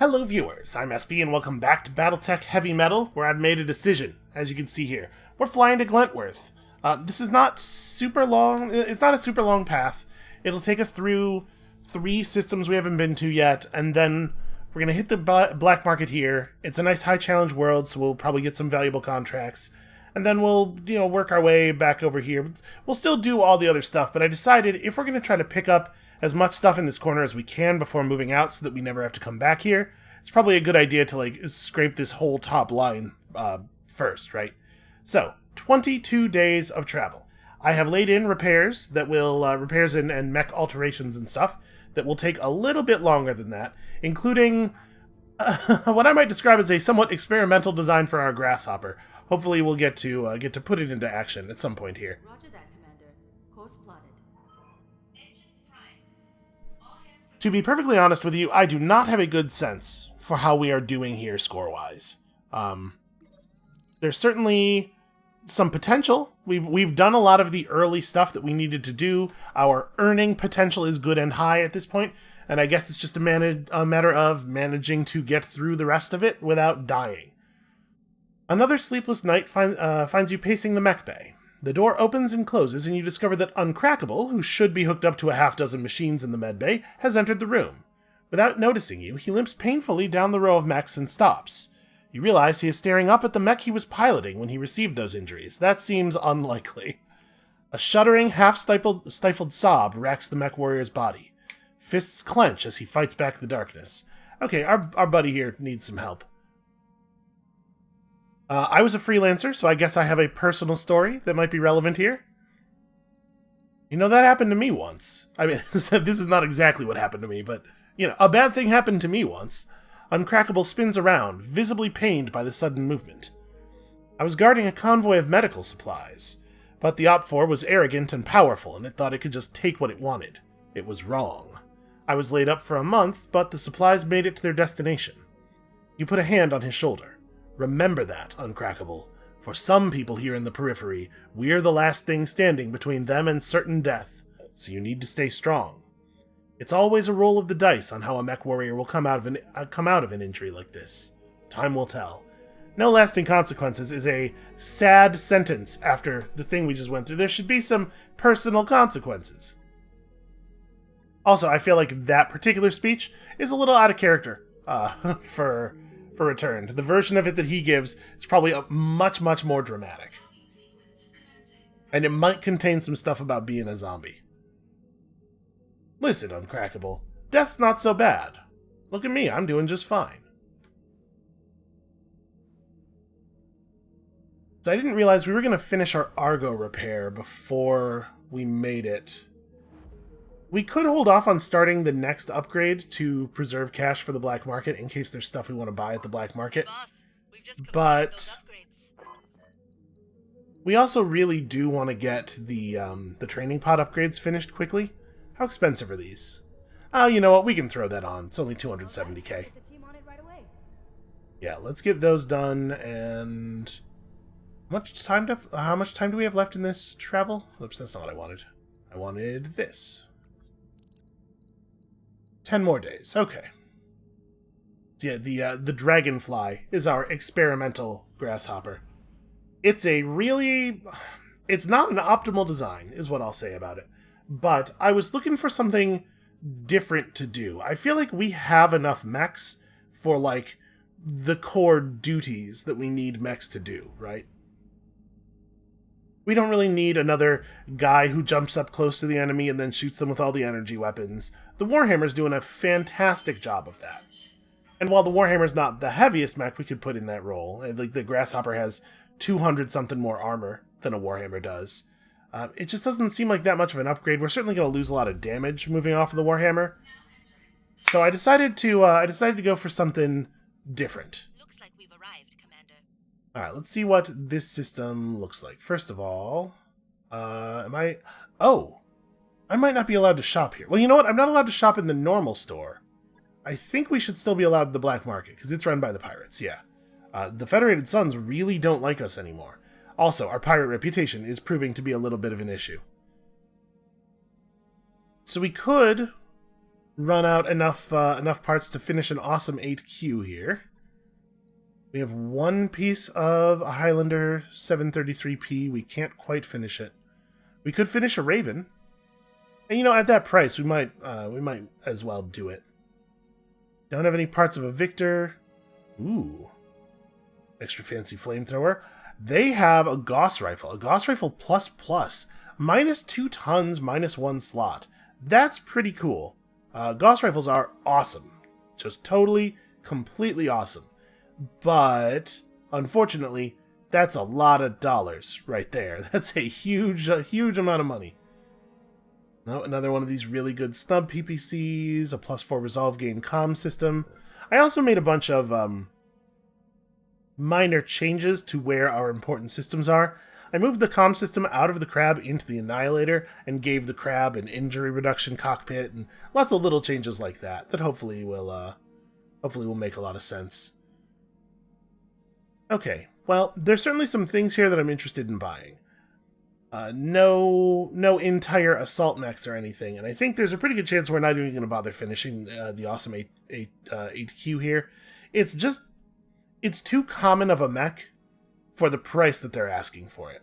Hello viewers, I'm SB and welcome back to BattleTech Heavy Metal, where I've made a decision, as you can see here. We're flying to Glentworth. This is not super long, it's not a super long path. It'll take us through 3 systems we haven't been to yet, and then we're going to hit the black market here. It's a nice high challenge world, so we'll probably get some valuable contracts. And then we'll, work our way back over here. We'll still do all the other stuff, but I decided if we're going to try to pick up as much stuff in this corner as we can before moving out so that we never have to come back here, it's probably a good idea to, scrape this whole top line first, right? So, 22 days of travel. I have laid in repairs that will, repairs and mech alterations and stuff that will take a little bit longer than that, including what I might describe as a somewhat experimental design for our grasshopper. Hopefully we'll get to put it into action at some point here. Roger that, Commander. Course plotted. To be perfectly honest with you, I do not have a good sense for how we are doing here score-wise. There's certainly some potential. We've done a lot of the early stuff that we needed to do. Our earning potential is good and high at this point, and I guess it's just a matter of managing to get through the rest of it without dying. Another sleepless night finds you pacing the mech bay. The door opens and closes, and you discover that Uncrackable, who should be hooked up to a half-dozen machines in the med bay, has entered the room. Without noticing you, he limps painfully down the row of mechs and stops. You realize he is staring up at the mech he was piloting when he received those injuries. That seems unlikely. A shuddering, half-stifled sob racks the mech warrior's body. Fists clench as he fights back the darkness. Okay, our buddy here needs some help. I was a freelancer, so I guess I have a personal story that might be relevant here. That happened to me once. I mean, this is not exactly what happened to me, but, a bad thing happened to me once. Uncrackable spins around, visibly pained by the sudden movement. I was guarding a convoy of medical supplies, but the OPFOR was arrogant and powerful, and it thought it could just take what it wanted. It was wrong. I was laid up for a month, but the supplies made it to their destination. You put a hand on his shoulder. Remember that, Uncrackable. For some people here in the periphery, we're the last thing standing between them and certain death, so you need to stay strong. It's always a roll of the dice on how a mech warrior will come out of an injury like this. Time will tell. No lasting consequences is a sad sentence after the thing we just went through. There should be some personal consequences. Also, I feel like that particular speech is a little out of character for Returned. The version of it that he gives is probably much, much more dramatic. And it might contain some stuff about being a zombie. Listen, Uncrackable, death's not so bad. Look at me, I'm doing just fine. So I didn't realize we were going to finish our Argo repair before we made it. We could hold off on starting the next upgrade to preserve cash for the black market in case there's stuff we want to buy at the black market. But we also really do want to get the training pod upgrades finished quickly. How expensive are these? Oh, you know what? We can throw that on. It's only 270k. Yeah, let's get those done. And how much time do we have left in this travel? Oops, that's not what I wanted. I wanted this. 10 more days. Okay. So yeah, the dragonfly is our experimental grasshopper. It's not an optimal design, is what I'll say about it. But I was looking for something different to do. I feel like we have enough mechs for, the core duties that we need mechs to do, right? We don't really need another guy who jumps up close to the enemy and then shoots them with all the energy weapons. The Warhammer's doing a fantastic job of that. And while the Warhammer's not the heaviest mech we could put in that role, the Grasshopper has 200-something more armor than a Warhammer does, it just doesn't seem like that much of an upgrade. We're certainly going to lose a lot of damage moving off of the Warhammer. So I decided to go for something different. Looks like we've arrived, Commander. Alright, let's see what this system looks like. First of all, I might not be allowed to shop here. Well, you know what? I'm not allowed to shop in the normal store. I think we should still be allowed the black market, because it's run by the pirates, yeah. The Federated Sons really don't like us anymore. Also, our pirate reputation is proving to be a little bit of an issue. So we could run out enough parts to finish an awesome 8Q here. We have one piece of a Highlander 733P. We can't quite finish it. We could finish a Raven. And at that price, we might as well do it. Don't have any parts of a Victor. Ooh. Extra fancy flamethrower. They have a Gauss rifle. A Gauss rifle plus. Minus 2 tons, minus 1 slot. That's pretty cool. Gauss rifles are awesome. Just totally, completely awesome. But, unfortunately, that's a lot of dollars right there. That's a huge amount of money. Now, another one of these really good snub PPCs, a +4 resolve gain comm system. I also made a bunch of minor changes to where our important systems are. I moved the comm system out of the Crab into the Annihilator and gave the Crab an injury reduction cockpit and lots of little changes like that hopefully will make a lot of sense. Okay, well, there's certainly some things here that I'm interested in buying. No entire assault mechs or anything, and I think there's a pretty good chance we're not even going to bother finishing the awesome 8Q here. It's too common of a mech for the price that they're asking for it.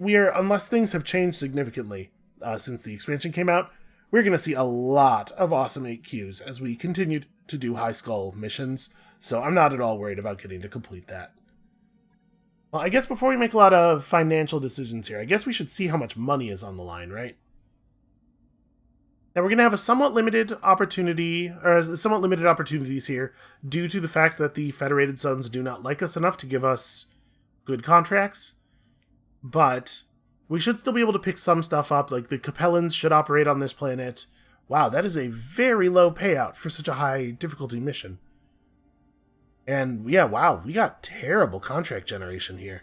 Unless things have changed significantly since the expansion came out, we're going to see a lot of awesome 8Qs as we continue to do High Skull missions, so I'm not at all worried about getting to complete that. Well, I guess before we make a lot of financial decisions here, I guess we should see how much money is on the line, right? Now we're going to have somewhat limited opportunities here due to the fact that the Federated Suns do not like us enough to give us good contracts. But we should still be able to pick some stuff up, like the Capellans should operate on this planet. Wow, that is a very low payout for such a high difficulty mission. And yeah, wow, we got terrible contract generation here.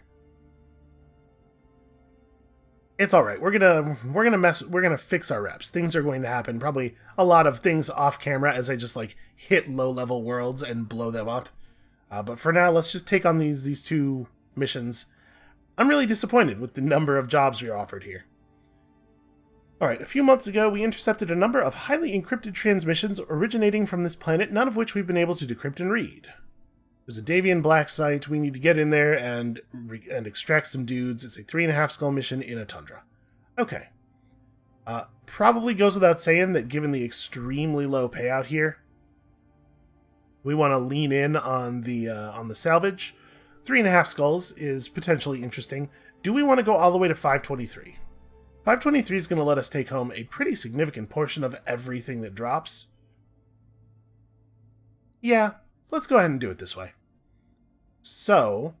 It's all right. We're gonna fix our reps. Things are going to happen. Probably a lot of things off camera as I just hit low level worlds and blow them up. But for now, let's just take on these two missions. I'm really disappointed with the number of jobs we are offered here. All right, a few months ago, we intercepted a number of highly encrypted transmissions originating from this planet, none of which we've been able to decrypt and read. There's a Davian black site. We need to get in there and extract some dudes. It's a 3.5 skull mission in a tundra. Okay. Probably goes without saying that given the extremely low payout here, we want to lean in on the salvage. 3.5 skulls is potentially interesting. Do we want to go all the way to 523? 523 is going to let us take home a pretty significant portion of everything that drops. Yeah, let's go ahead and do it this way. So,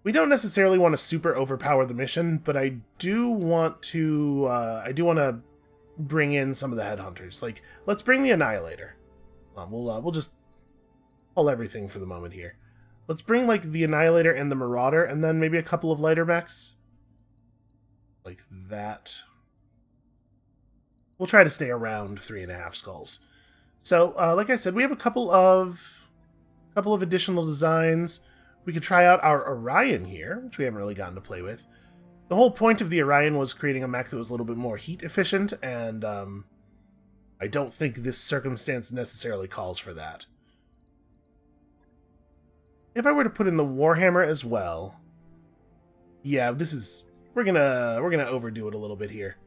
we don't necessarily want to super overpower the mission, but I do want to bring in some of the headhunters. Let's bring the Annihilator. We'll just pull everything for the moment here. Let's bring the Annihilator and the Marauder, and then maybe a couple of lighter mechs. Like that. We'll try to stay around 3.5 skulls. So, like I said, we have a couple of additional designs. We could try out our Orion here, which we haven't really gotten to play with. The whole point of the Orion was creating a mech that was a little bit more heat efficient, and I don't think this circumstance necessarily calls for that. If I were to put in the Warhammer as well, yeah, we're gonna overdo it a little bit here.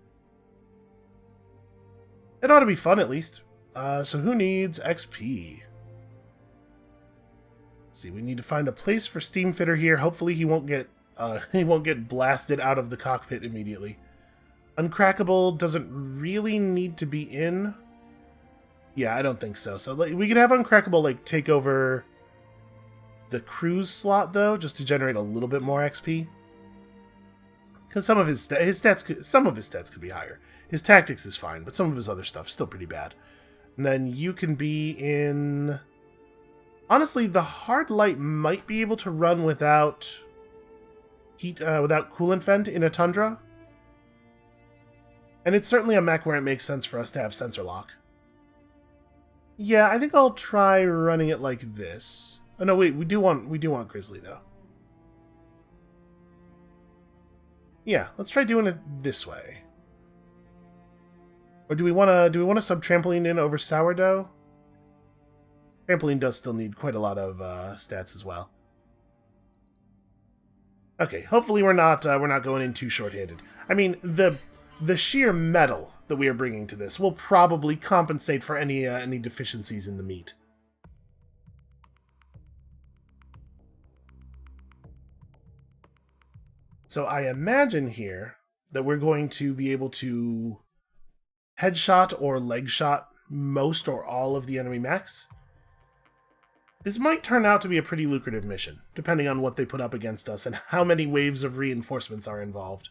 It ought to be fun at least. So who needs XP? Let's see, we need to find a place for Steamfitter here. Hopefully he won't get blasted out of the cockpit immediately. Uncrackable doesn't really need to be in. Yeah, I don't think so. So we could have Uncrackable take over the cruise slot though, just to generate a little bit more XP. Because some of his stats could be higher. His tactics is fine, but some of his other stuff's still pretty bad. And then you can be in... Honestly, the Hard Light might be able to run without without coolant vent in a tundra. And it's certainly a mech where it makes sense for us to have sensor lock. Yeah, I think I'll try running it like this. Oh no, wait, we do want Grizzly though. Yeah, let's try doing it this way. Or do we want to sub trampoline in over sourdough? Trampoline does still need quite a lot of stats as well. Okay, hopefully we're not going in too short-handed. I mean, the sheer metal that we are bringing to this will probably compensate for any deficiencies in the meat. So I imagine here that we're going to be able to headshot or leg shot most or all of the enemy mechs. This might turn out to be a pretty lucrative mission, depending on what they put up against us and how many waves of reinforcements are involved.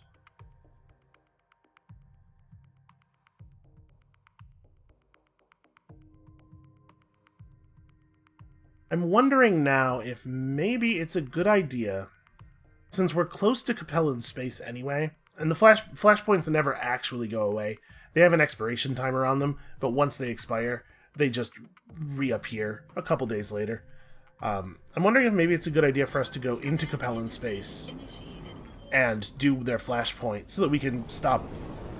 I'm wondering now if maybe it's a good idea, since we're close to Capellan space anyway, and the flashpoints never actually go away. They have an expiration timer on them, but once they expire, they just reappear a couple days later. I'm wondering if maybe it's a good idea for us to go into Capellan space and do their flashpoint so that we can stop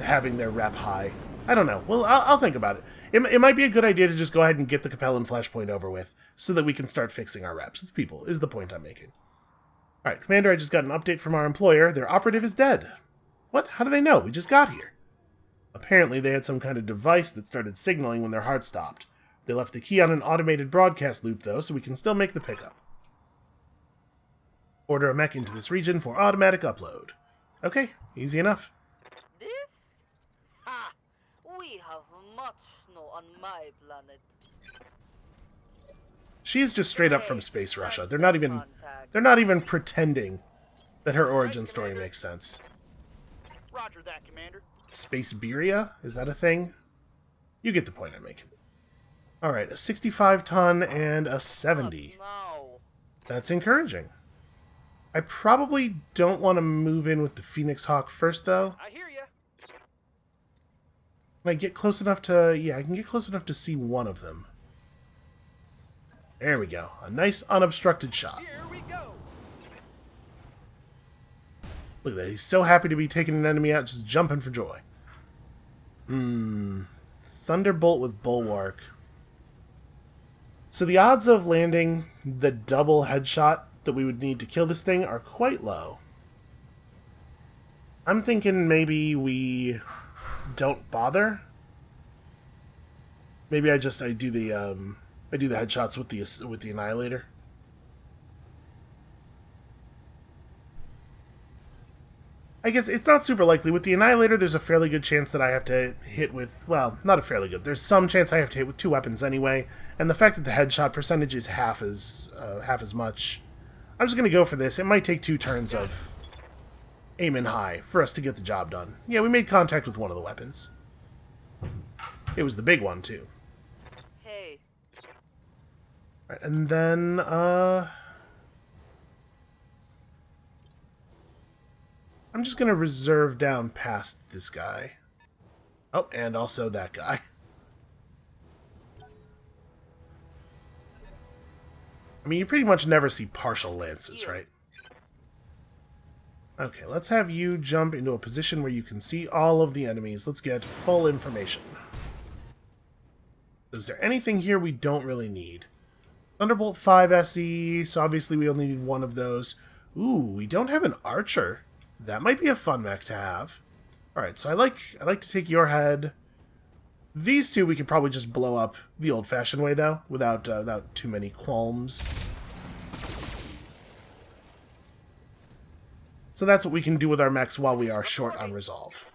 having their rep high. I don't know. Well, I'll think about it. It might be a good idea to just go ahead and get the Capellan flashpoint over with so that we can start fixing our reps with people, is the point I'm making. Alright, Commander, I just got an update from our employer. Their operative is dead. What? How do they know? We just got here. Apparently they had some kind of device that started signaling when their heart stopped. They left the key on an automated broadcast loop, though, so we can still make the pickup. Order a mech into this region for automatic upload. Okay, easy enough. This? Ha! We have much snow on my planet. She is just straight up from Space Russia. They're not even pretending that her origin story makes sense. Roger that, Commander. Space Beria? Is that a thing? You get the point I'm making. Alright, a 65-ton and a 70. No. That's encouraging. I probably don't want to move in with the Phoenix Hawk first, though. I hear ya. Can I get close enough to... Yeah, I can get close enough to see one of them. There we go. A nice unobstructed shot. Here we go. Look at that. He's so happy to be taking an enemy out, just jumping for joy. Thunderbolt with Bulwark. So the odds of landing the double headshot that we would need to kill this thing are quite low. I'm thinking maybe we don't bother. Maybe I do the headshots with the Annihilator. I guess it's not super likely. With the Annihilator, there's a fairly good chance that I have to hit with... Well, not a fairly good. There's some chance I have to hit with two weapons anyway, and the fact that the headshot percentage is half as much... I'm just going to go for this. It might take 2 turns of aiming high for us to get the job done. Yeah, we made contact with one of the weapons. It was the big one, too. Hey. Right, and then, I'm just going to reserve down past this guy. Oh, and also that guy. I mean, you pretty much never see partial lances, right? Okay, let's have you jump into a position where you can see all of the enemies. Let's get full information. Is there anything here we don't really need? Thunderbolt 5 SE, so obviously we only need one of those. Ooh, we don't have an archer. That might be a fun mech to have. Alright, so I like to take your head. These two we could probably just blow up the old-fashioned way, though, without too many qualms. So that's what we can do with our mechs while we are short on resolve.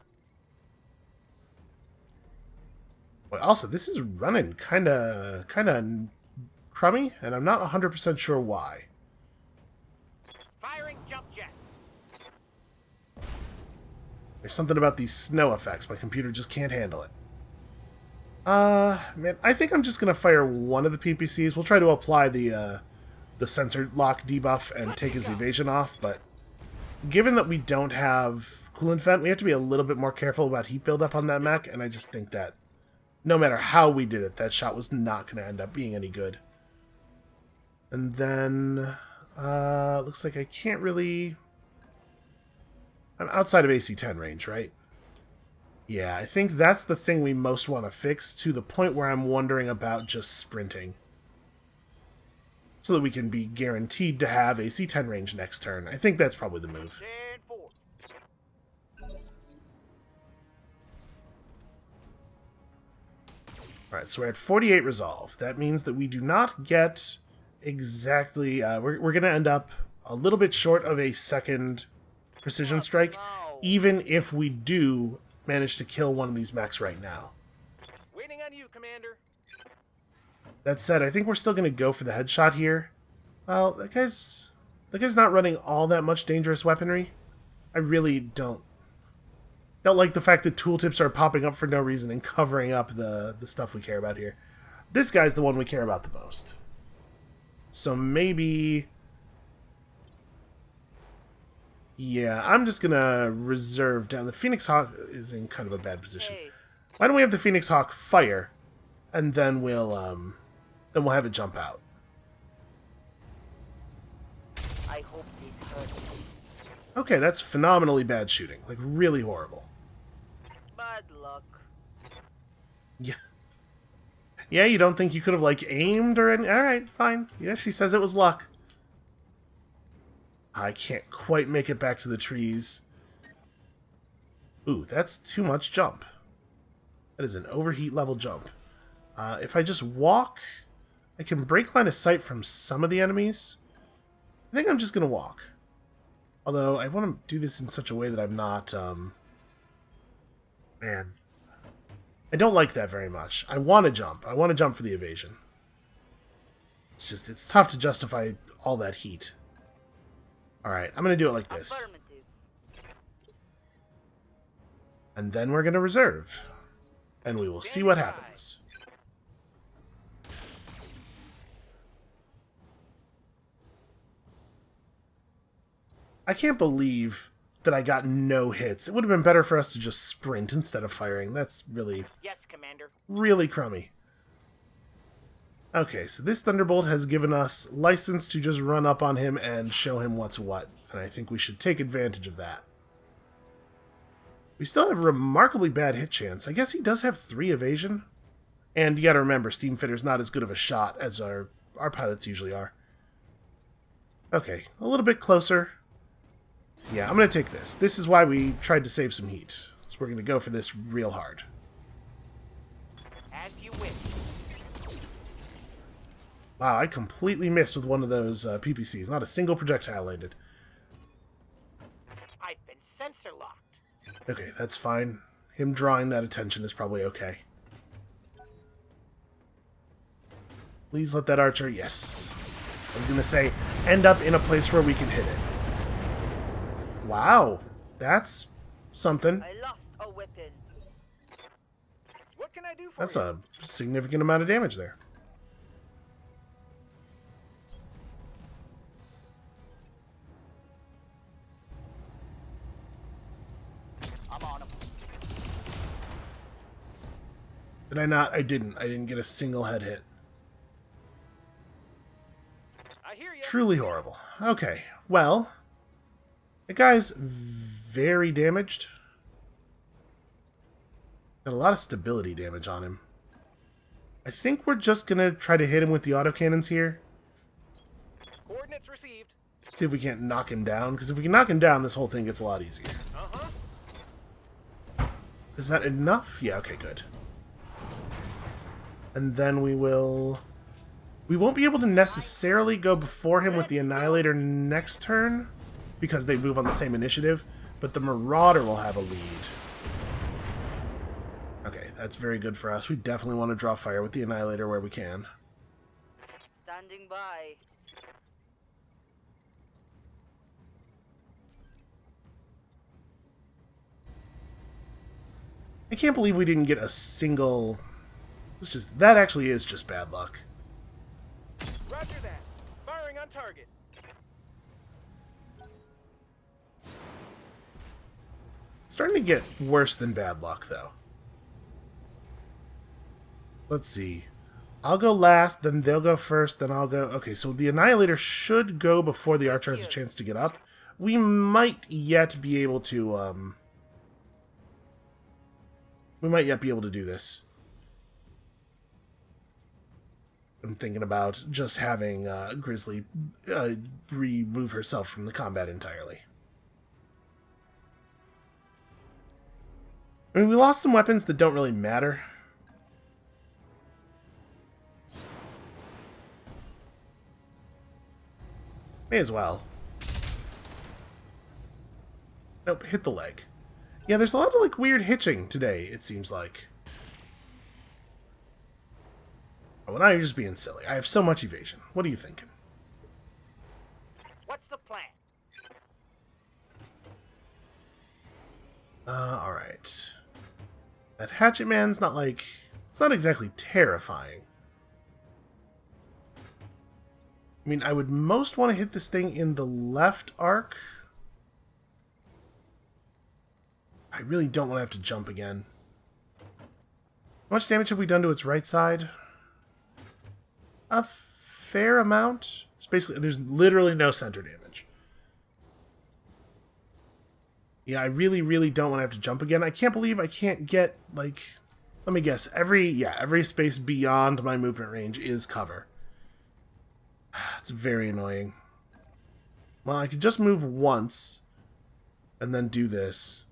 But also, this is running kind of crummy, and I'm not 100% sure why. Firing jump jet. There's something about these snow effects. My computer just can't handle it. Man, I think I'm just going to fire one of the PPCs. We'll try to apply the sensor lock debuff and take his evasion off, but given that we don't have coolant vent, we have to be a little bit more careful about heat buildup on that mech, and I just think that no matter how we did it, that shot was not going to end up being any good. And then, looks like I can't really... I'm outside of AC-10 range, right? Yeah, I think that's the thing we most want to fix, to the point where I'm wondering about just sprinting. So that we can be guaranteed to have a C10 range next turn. I think that's probably the move. 10-4. Alright, so we're at 48 resolve. That means that we do not get exactly... we're going to end up a little bit short of a second precision strike, even if we do manage to kill one of these mechs right now. Waiting on you, Commander. That said, I think we're still going to go for the headshot here. Well, that guy's not running all that much dangerous weaponry. I really don't like the fact that tooltips are popping up for no reason and covering up the stuff we care about here. This guy's the one we care about the most. So maybe... yeah, I'm just going to reserve down. The Phoenix Hawk is in kind of a bad position. Hey, Why don't we have the Phoenix Hawk fire, and then we'll have it jump out. I hope this hurts. Okay, that's phenomenally bad shooting. Like, really horrible. Bad luck. Yeah. Yeah, you don't think you could have, like, aimed or any... Alright, fine. Yeah, she says it was luck. I can't quite make it back to the trees. Ooh, that's too much jump. That is an overheat level jump. If I just walk, I can break line of sight from some of the enemies. I think I'm just going to walk. Although, I want to do this in such a way that I'm not, man. I don't like that very much. I want to jump. I want to jump for the evasion. It's just, it's tough to justify all that heat. Alright, I'm going to do it like this. Affirmative. And then we're going to reserve. And we will see what happens. I can't believe that I got no hits. It would have been better for us to just sprint instead of firing. That's really, Yes, Commander. really crummy. Okay, so this Thunderbolt has given us license to just run up on him and show him what's what. And I think we should take advantage of that. We still have remarkably bad hit chance. I guess he does have 3 evasion. And you gotta remember, Steamfitter's not as good of a shot as our pilots usually are. Okay, a little bit closer. Yeah, I'm gonna take this. This is why we tried to save some heat. So we're gonna go for this real hard. As you wish. Wow, I completely missed with one of those PPCs. Not a single projectile landed. I've been sensor locked. Okay, that's fine. Him drawing that attention is probably okay. Please let that archer... yes. I was gonna say, end up in a place where we can hit it. Wow, that's something. I lost a weapon. What can I do for That's you? a significant amount of damage there. I'm on him. Did I not? I didn't. I didn't get a single head hit. I hear you. Truly horrible. Okay, well... the guy's very damaged. Got a lot of stability damage on him. I think we're just gonna try to hit him with the autocannons here. Coordinates received. See if we can't knock him down, because if we can knock him down, this whole thing gets a lot easier. Is that enough? Yeah, okay, good. And then we will... we won't be able to necessarily go before him with the Annihilator next turn, because they move on the same initiative, but the Marauder will have a lead. Okay, that's very good for us. We definitely want to draw fire with the Annihilator where we can. Standing by. I can't believe we didn't get a single... it's just... that actually is just bad luck. Roger that. Firing on target. It's starting to get worse than bad luck, though. Let's see. I'll go last, then they'll go first, then I'll go... okay, so the Annihilator should go before the Archer has a chance to get up. We might yet be able to, We might yet be able to do this. I'm thinking about just having Grizzly remove herself from the combat entirely. I mean, we lost some weapons that don't really matter. May as well. Nope, hit the leg. Yeah, there's a lot of, like, weird hitching today, it seems like. Oh, well, now you're just being silly. I have so much evasion. What are you thinking? What's the plan? Alright. That hatchet man's not, like... It's not exactly terrifying. I mean, I would most want to hit this thing in the left arc. I really don't want to have to jump again. How much damage have we done to its right side? A fair amount. It's basically, there's literally no center damage. Yeah, I really, really don't want to have to jump again. I can't believe I can't get, like... Let me guess. Every space beyond my movement range is cover. It's very annoying. Well, I could just move once and then do this.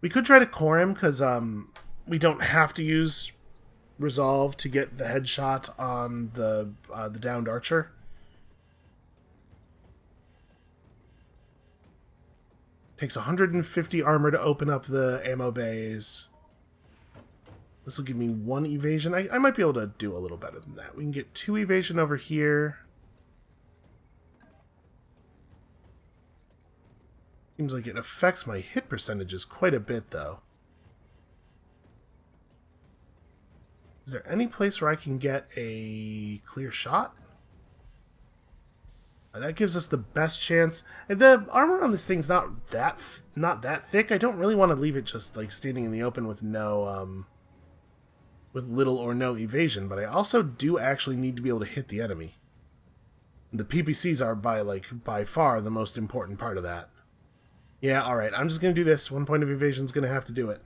We could try to core him, because we don't have to use Resolve to get the headshot on the downed archer. Takes 150 armor to open up the ammo bays. This will give me 1 evasion. I might be able to do a little better than that. We can get 2 evasion over here. Seems like it affects my hit percentages quite a bit, though. Is there any place where I can get a clear shot? That gives us the best chance. The armor on this thing's not that thick. I don't really want to leave it just like standing in the open with no with little or no evasion, but I also do actually need to be able to hit the enemy. The PPCs are by far the most important part of that. Yeah, alright, I'm just going to do this. 1 point of evasion is going to have to do it.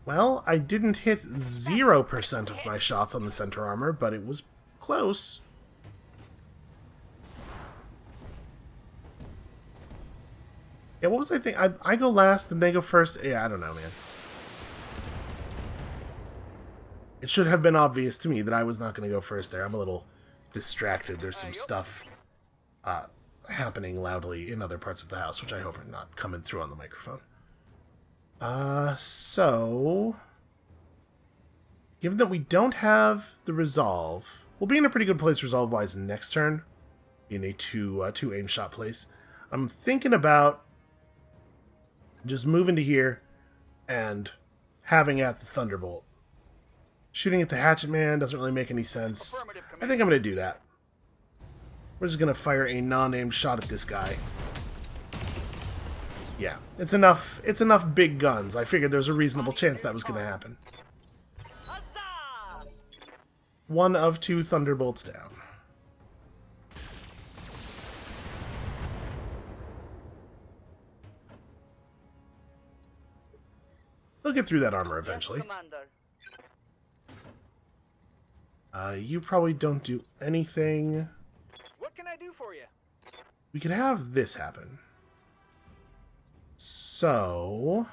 Well, I didn't hit 0% of my shots on the center armor, but it was close. Yeah, what was I thinking? I go last, then they go first. Yeah, I don't know, man. It should have been obvious to me that I was not going to go first there. I'm a little distracted. There's some stuff happening loudly in other parts of the house, which I hope are not coming through on the microphone. So... Given that we don't have the resolve, we'll be in a pretty good place resolve-wise next turn. In a two aim shot place. I'm thinking about just moving to here and having at the Thunderbolt. Shooting at the Hatchet Man doesn't really make any sense. I think I'm going to do that. We're just going to fire a non-aimed shot at this guy. Yeah, it's enough big guns. I figured there's a reasonable chance that was going to happen. 1 of 2 Thunderbolts down. They'll get through that armor eventually. You probably don't do anything. What can I do for you? We could have this happen. So...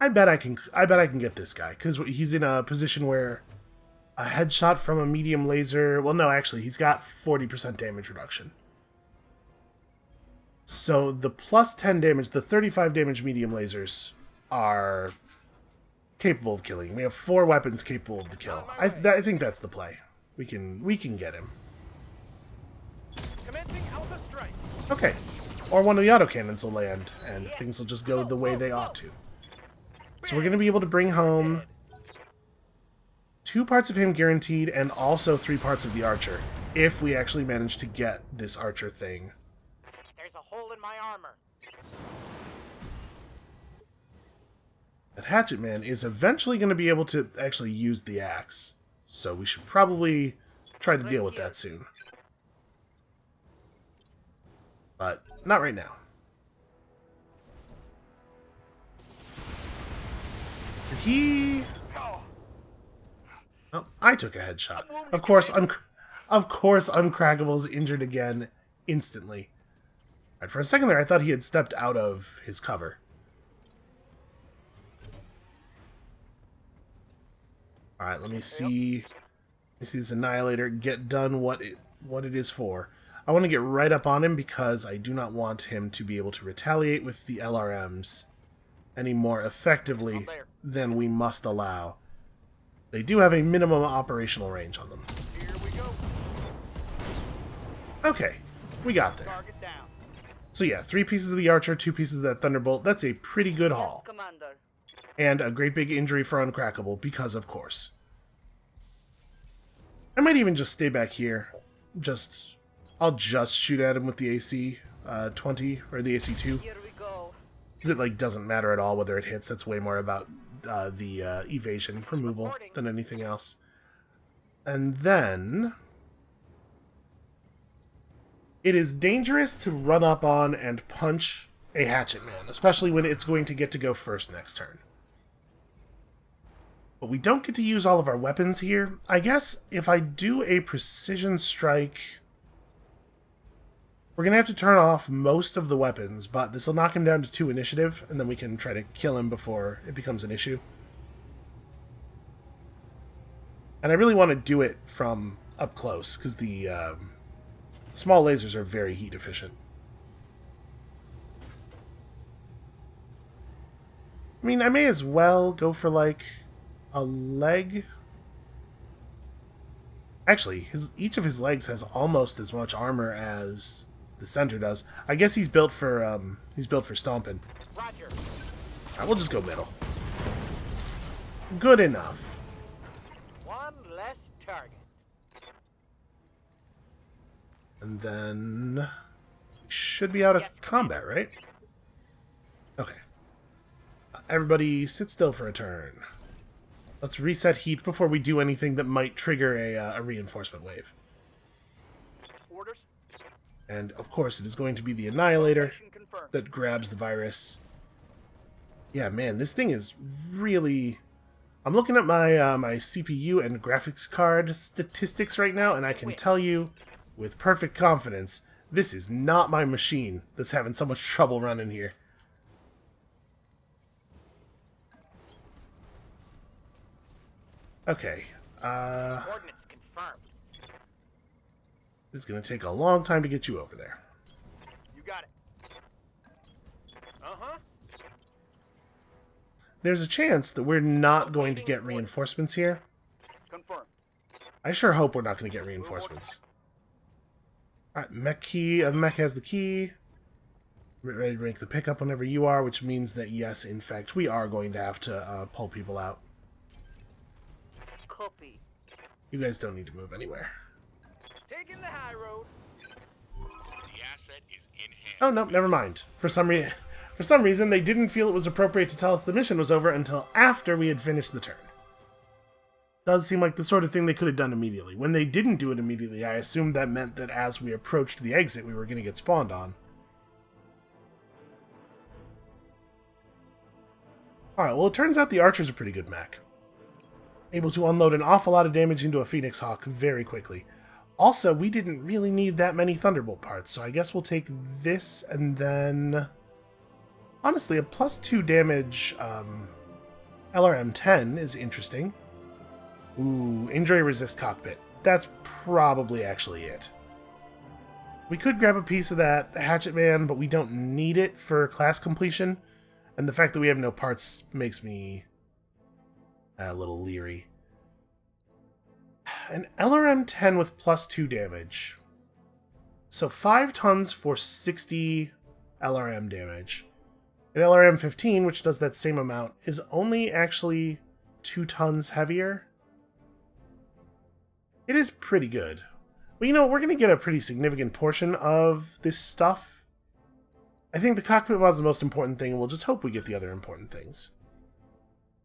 I bet I can get this guy, because he's in a position where a headshot from a medium laser... Well, no, actually, he's got 40% damage reduction. So the plus 10 damage, the 35 damage medium lasers are capable of killing. We have 4 weapons capable of the kill. I think that's the play. We can get him. Okay. Or one of the autocannons will land, and things will just go the way they ought to. So we're going to be able to bring home 2 parts of him guaranteed, and also 3 parts of the archer, if we actually manage to get this archer thing. There's a hole in my armor. that Hatchet Man is eventually going to be able to actually use the axe. So we should probably try to deal with that soon. But not right now. Did he... Oh, I took a headshot. Of course, Uncrackable's injured again instantly. Right, for a second there, I thought he had stepped out of his cover. Alright, let me see. Let me see this Annihilator get done what it is for. I want to get right up on him because I do not want him to be able to retaliate with the LRMs any more effectively than we must allow. They do have a minimum operational range on them. Here we go. Okay, we got there. Target down. So yeah, 3 pieces of the Archer, 2 pieces of that Thunderbolt. That's a pretty good haul. Commander. And a great big injury for Uncrackable, because of course. I might even just stay back here. I'll just shoot at him with the AC 20 or the AC 2. Here we go. Because it doesn't matter at all whether it hits. That's way more about the evasion removal than anything else. And then it is dangerous to run up on and punch a Hatchet Man, especially when it's going to get to go first next turn. But we don't get to use all of our weapons here. I guess if I do a precision strike, we're going to have to turn off most of the weapons, but this will knock him down to 2 initiative, and then we can try to kill him before it becomes an issue. And I really want to do it from up close, because the small lasers are very heat efficient. I mean, I may as well go for, like, a leg. Actually, each of his legs has almost as much armor as the center does. I guess he's built for stomping. Roger. Alright, we'll just go middle. Good enough. One less target. And then we should be out of combat, right? Okay. Everybody sit still for a turn. Let's reset heat before we do anything that might trigger a reinforcement wave. Orders. And, of course, it is going to be the Annihilator that grabs the virus. Yeah, man, this thing is really... I'm looking at my my CPU and graphics card statistics right now, and I can tell you with perfect confidence, this is not my machine that's having so much trouble running here. Okay, Coordinates confirmed. it's going to take a long time to get you over there. You got it. Uh-huh. There's a chance that we're not going to get reinforcements here. Confirmed. I sure hope we're not going to get reinforcements. Alright, mech key. Mech has the key. We're ready to make the pickup whenever you are, which means that, yes, in fact, we are going to have to pull people out. Copy. You guys don't need to move anywhere. Taking the high road. The asset is in hand. Oh, no, never mind. For some reason, they didn't feel it was appropriate to tell us the mission was over until after we had finished the turn. Does seem like the sort of thing they could have done immediately. When they didn't do it immediately, I assumed that meant that as we approached the exit, we were going to get spawned on. Alright, well, it turns out the Archer's a pretty good mech. Able to unload an awful lot of damage into a Phoenix Hawk very quickly. Also, we didn't really need that many Thunderbolt parts, so I guess we'll take this and then... Honestly, a +2 damage LRM-10 is interesting. Ooh, injury resist cockpit. That's probably actually it. We could grab a piece of that Hatchet Man, but we don't need it for class completion. And the fact that we have no parts makes me a little leery. An LRM-10 with +2 damage. So 5 tons for 60 LRM damage. An LRM-15, which does that same amount, is only actually 2 tons heavier. It is pretty good. But you know, we're going to get a pretty significant portion of this stuff. I think the cockpit was the most important thing, and we'll just hope we get the other important things.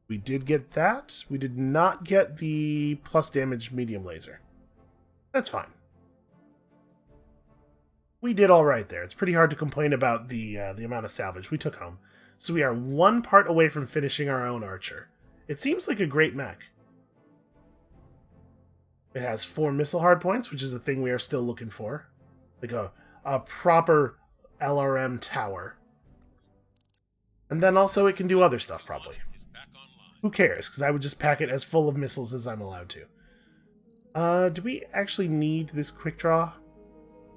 We did get that. We did not get the plus damage medium laser. That's fine. We did all right there. It's pretty hard to complain about the amount of salvage we took home. So we are one part away from finishing our own archer. It seems like a great mech. It has 4 missile hardpoints, which is a thing we are still looking for. Like a proper LRM tower. And then also it can do other stuff, probably. Who cares? Because I would just pack it as full of missiles as I'm allowed to. Do we actually need this quick draw?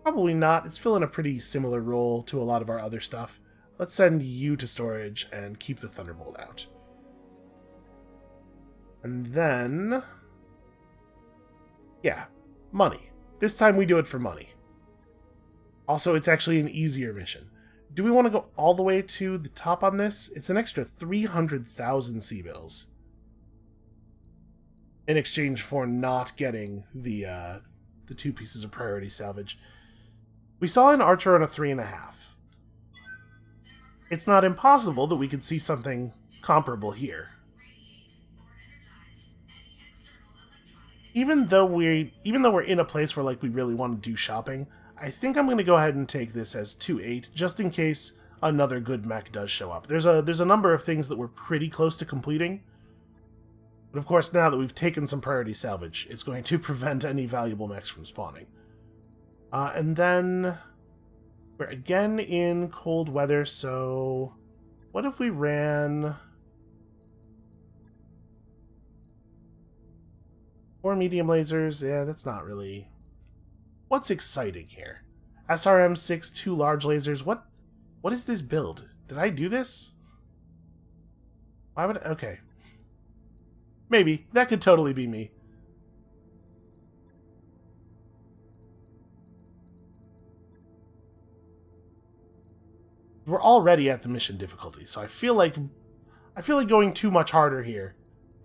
Probably not. It's filling a pretty similar role to a lot of our other stuff. Let's send you to storage and keep the Thunderbolt out. And then... yeah, money. This time we do it for money. Also, it's actually an easier mission. Do we want to go all the way to the top on this? It's an extra 300,000 C-bills. In exchange for not getting the 2 pieces of priority salvage. We saw an archer on a 3.5. It's not impossible that we could see something comparable here. Even though we're in a place where like we really want to do shopping, I think I'm going to go ahead and take this as 2.8, just in case another good mech does show up. There's a number of things that we're pretty close to completing. But of course, now that we've taken some priority salvage, it's going to prevent any valuable mechs from spawning. And then we're again in cold weather, so what if we ran 4 medium lasers? Yeah, that's not really... what's exciting here? SRM-6, 2 large lasers. What is this build? Did I do this? Why would I... okay. Maybe. That could totally be me. We're already at the mission difficulty, so I feel like going too much harder here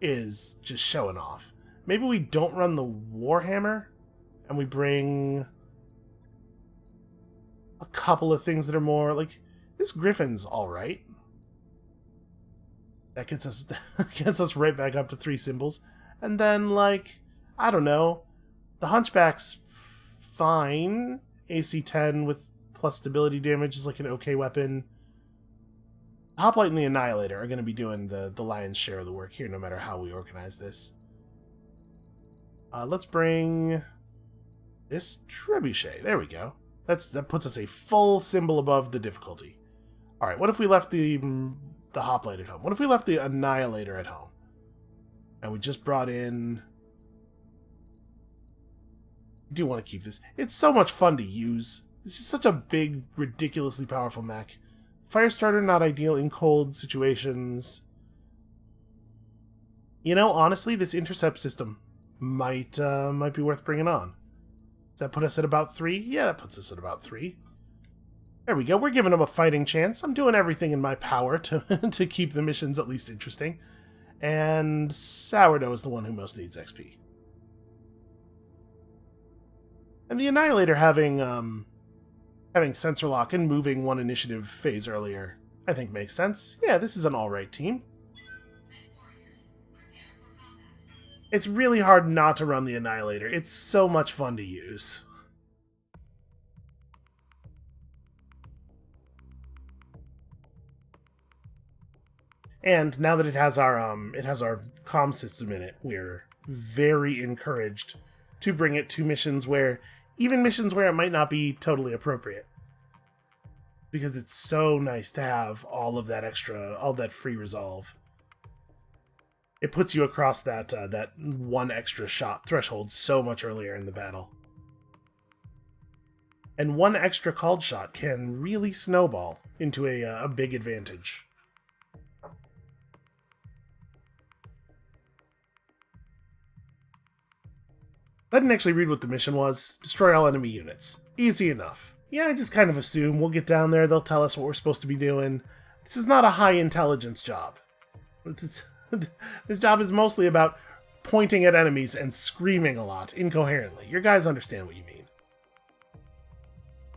is just showing off. Maybe we don't run the Warhammer, and we bring a couple of things that are more like this Griffin's all right. That gets us right back up to 3 symbols, and then like I don't know, the Hunchback's fine. AC-10 with plus stability damage is like an okay weapon. Hoplite and the Annihilator are going to be doing the lion's share of the work here, no matter how we organize this. Let's bring this Trebuchet. There we go. That puts us a full symbol above the difficulty. All right, what if we left the Hoplite at home? What if we left the Annihilator at home? And we just brought in... I do want to keep this. It's so much fun to use. This is such a big, ridiculously powerful mech. Firestarter not ideal in cold situations. You know, honestly, this intercept system might be worth bringing on. Does that put us at about 3? Yeah, that puts us at about 3. There we go. We're giving them a fighting chance. I'm doing everything in my power to to keep the missions at least interesting. And Sourdough is the one who most needs XP. And the Annihilator having sensor lock and moving 1 initiative phase earlier, I think makes sense. Yeah, this is an alright team. It's really hard not to run the Annihilator. It's so much fun to use. And now that it has our comm system in it, we're very encouraged to bring it to missions where it might not be totally appropriate. Because it's so nice to have all that free resolve. It puts you across that 1 extra shot threshold so much earlier in the battle. And 1 extra called shot can really snowball into a big advantage. I didn't actually read what the mission was. Destroy all enemy units. Easy enough. Yeah, I just kind of assume we'll get down there, they'll tell us what we're supposed to be doing. This is not a high intelligence job. This job is mostly about pointing at enemies and screaming a lot, incoherently. Your guys understand what you mean.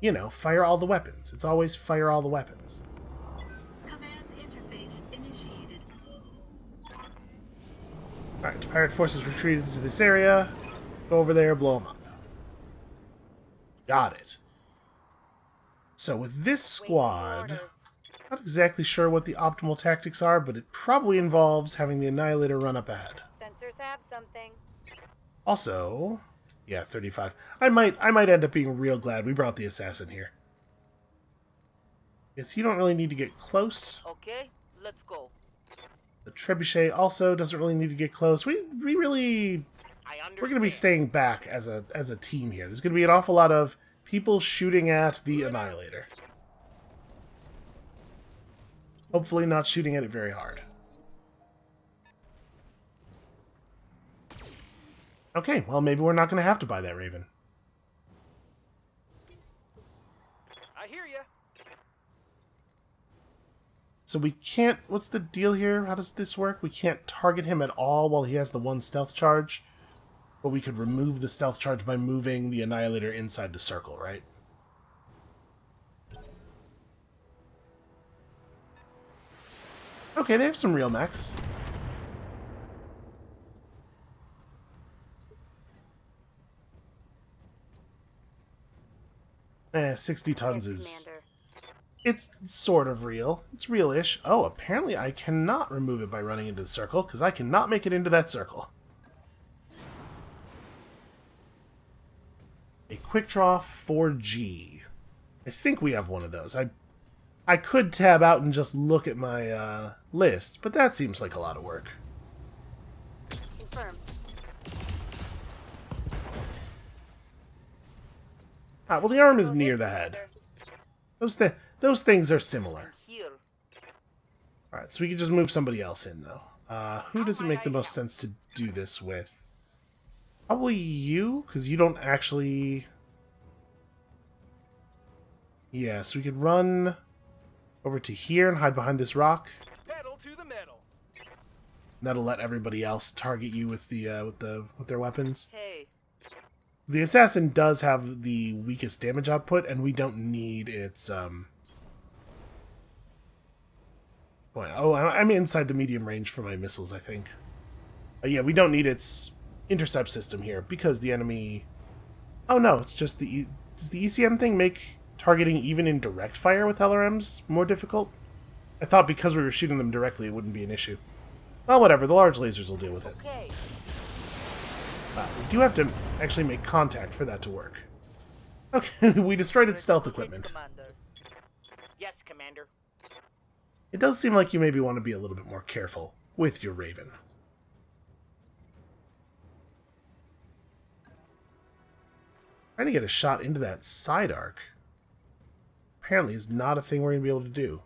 You know, fire all the weapons. It's always fire all the weapons. Command interface initiated. Alright, pirate forces retreated to this area. Go over there, blow them up. Got it. So with this squad, not exactly sure what the optimal tactics are, but it probably involves having the Annihilator run up ahead. Sensors have something. Also, yeah, 35. I might end up being real glad we brought the assassin here. Guess you don't really need to get close. Okay, let's go. The trebuchet also doesn't really need to get close. We're going to be staying back as a team here. There's going to be an awful lot of people shooting at the Annihilator. Hopefully not shooting at it very hard. Okay, well maybe we're not going to have to buy that Raven. I hear ya. So we can't... What's the deal here? How does this work? We can't target him at all while he has the one stealth charge. But we could remove the stealth charge by moving the Annihilator inside the circle, right? Okay, they have some real mechs. 60 tons is... It's sort of real. It's real-ish. Oh, apparently I cannot remove it by running into the circle, because I cannot make it into that circle. A quick draw 4G. I think we have one of those. I could tab out and just look at my list, but that seems like a lot of work. Confirm. Ah, well, the arm is near the head. Those things are similar. Here. Alright, so we can just move somebody else in, though. Who does it make the most sense to do this with? Probably you, because you don't actually... Yeah, so we could run over to here and hide behind this rock. Pedal to the metal. That'll let everybody else target you with with their weapons. Hey. The assassin does have the weakest damage output, and we don't need its Boy, oh, I'm inside the medium range for my missiles, I think. Yeah, we don't need its intercept system here because the enemy. Oh no, it's just the. Does the ECM thing make targeting even in direct fire with LRMs more difficult? I thought because we were shooting them directly, it wouldn't be an issue. Well, whatever. The large lasers will deal with it. Okay. We do have to actually make contact for that to work. Okay, we destroyed its stealth equipment. Commander. Yes, Commander. It does seem like you maybe want to be a little bit more careful with your Raven. Trying to get a shot into that side arc apparently is not a thing we're going to be able to do.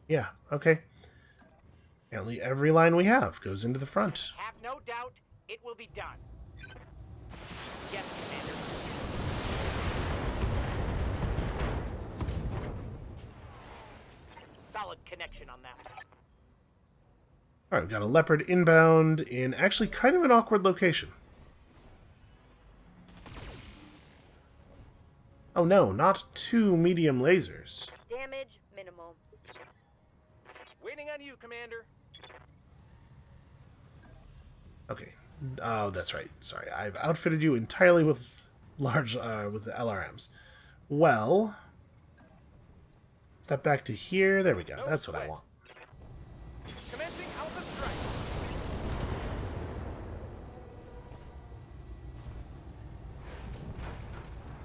Yeah, okay. Apparently every line we have goes into the front. Have no doubt it will be done. Yes, Commander. Solid connection on that. Alright, we've got a Leopard inbound in actually kind of an awkward location. Oh no, not two medium lasers. Damage minimal. Waiting on you, Commander. Okay. Oh, that's right. Sorry, I've outfitted you entirely with large, with the LRMs. Well, step back to here. There we go. That's what I want. Commencing Alpha Strike.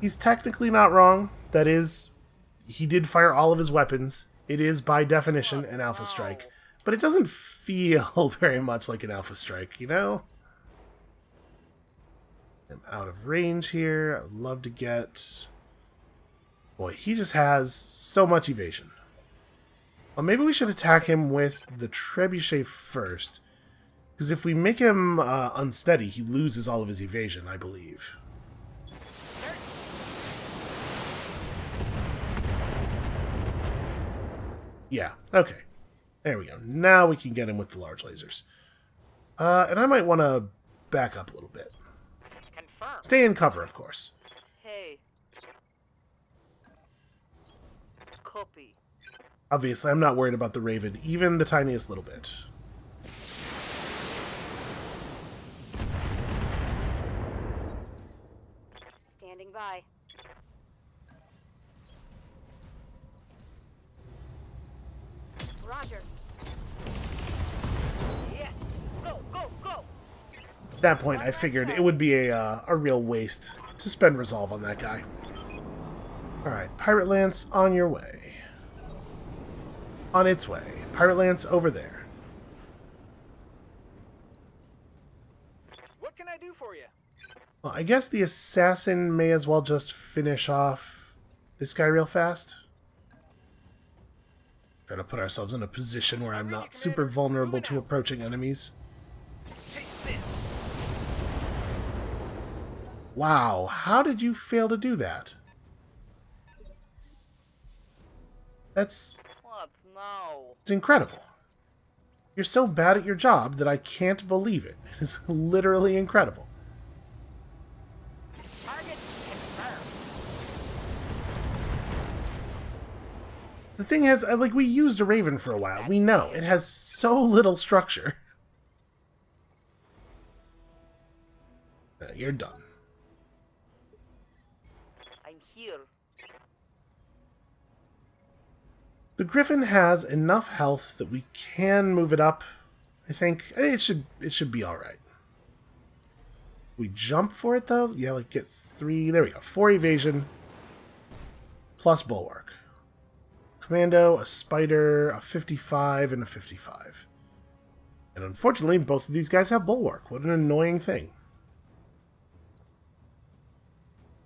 He's technically not wrong. That is, he did fire all of his weapons. It is, by definition, an Alpha Strike. But it doesn't feel very much like an Alpha Strike, you know? I'm out of range here. I would love to get... Boy, he just has so much evasion. Well, maybe we should attack him with the trebuchet first. Because if we make him unsteady, he loses all of his evasion, I believe. Yeah, okay. There we go. Now we can get him with the large lasers. And I might want to back up a little bit. Confirm. Stay in cover, of course. Hey. Copy. Obviously, I'm not worried about the Raven, even the tiniest little bit. Standing by. Roger. Yes. Go, go, go. At that point, I figured it would be a real waste to spend resolve on that guy. Alright, Pirate Lance, on your way. On its way. Pirate Lance over there. What can I do for you? Well, I guess the assassin may as well just finish off this guy real fast. Try to put ourselves in a position where I'm not super vulnerable to approaching enemies. Take this. Wow, how did you fail to do that? That's What now? it's incredible. You're so bad at your job that I can't believe it. It's literally incredible. Target confirmed. The thing is, like, we used a Raven for a while. We know. It has so little structure. You're done. I'm here. The Griffin has enough health that we can move it up. I think it should be alright. We jump for it, though? Yeah, like, get 3... There we go. 4 evasion. Plus bulwark. Commando, a spider, a 55, and a 55. And unfortunately, both of these guys have bulwark. What an annoying thing.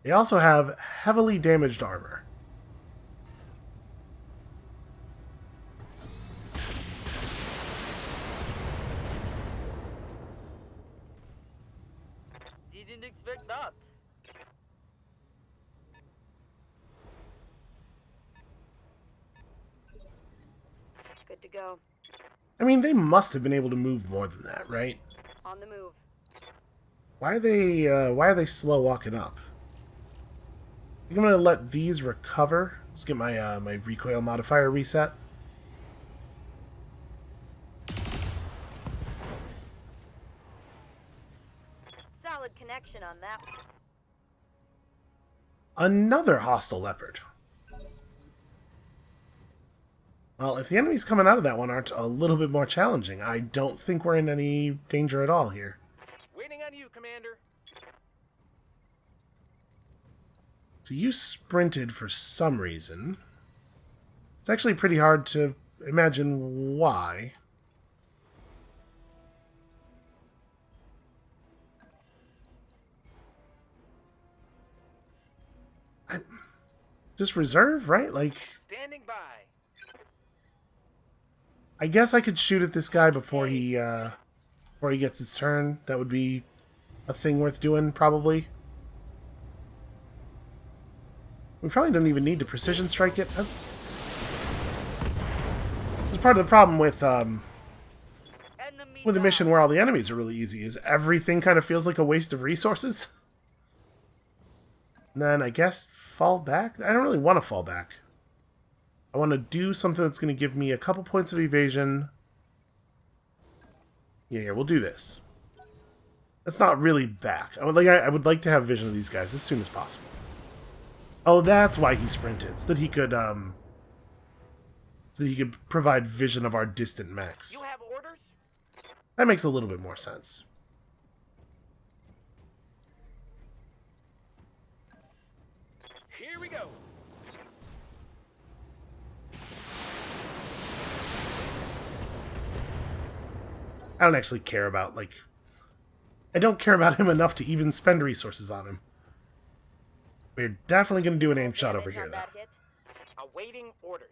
They also have heavily damaged armor. Didn't expect that. Good to go. I mean, they must have been able to move more than that, right? On the move. Why are they slow walking up? I think I'm gonna let these recover. Let's get my my recoil modifier reset. Solid connection on that. Another hostile leopard. Well, if the enemies coming out of that one aren't a little bit more challenging, I don't think we're in any danger at all here. Waiting on you, Commander. So you sprinted for some reason. It's actually pretty hard to imagine why. Just reserve, right? Like, Standing by. I guess I could shoot at this guy before he gets his turn. That would be a thing worth doing, probably. We probably don't even need to precision strike it. That's part of the problem with a mission where all the enemies are really easy, is everything kind of feels like a waste of resources. And then I guess fall back? I don't really want to fall back. I want to do something that's going to give me a couple points of evasion. Yeah, we'll do this. That's not really back. I would like to have vision of these guys as soon as possible. Oh, that's why he sprinted, so that he could provide vision of our distant mechs. You have orders? That makes a little bit more sense. Here we go. I don't actually care about, like... I don't care about him enough to even spend resources on him. We're definitely going to do an aim shot over here, though. Awaiting orders.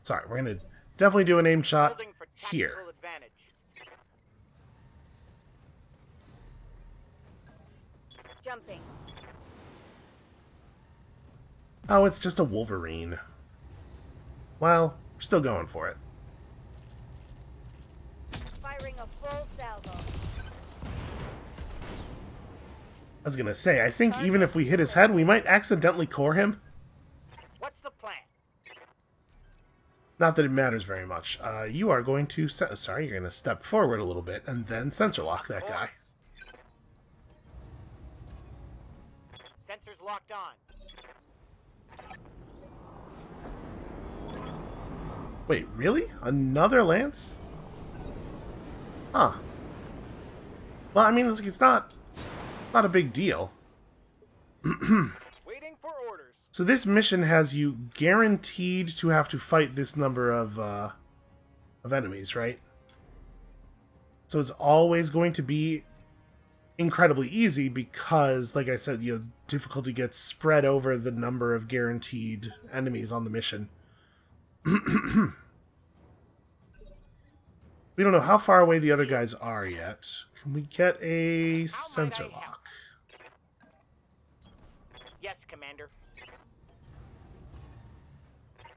Sorry, we're going to definitely do an aim shot Holding for here. tactical advantage. Jumping. Oh, it's just a Wolverine. Well, we're still going for it. Firing a full salvo. I was going to say, I think even if we hit his head, we might accidentally core him. What's the plan? Not that it matters very much. You are going to... Sorry, you're going to step forward a little bit and then sensor lock that guy. Sensors locked on. Wait, really? Another lance? Huh. Well, I mean, it's not a big deal. Waiting for orders. So this mission has you guaranteed to have to fight this number of enemies, right? So it's always going to be incredibly easy because, like I said, difficulty gets spread over the number of guaranteed enemies on the mission. We don't know how far away the other guys are yet. Can we get a sensor lock? Yes, Commander.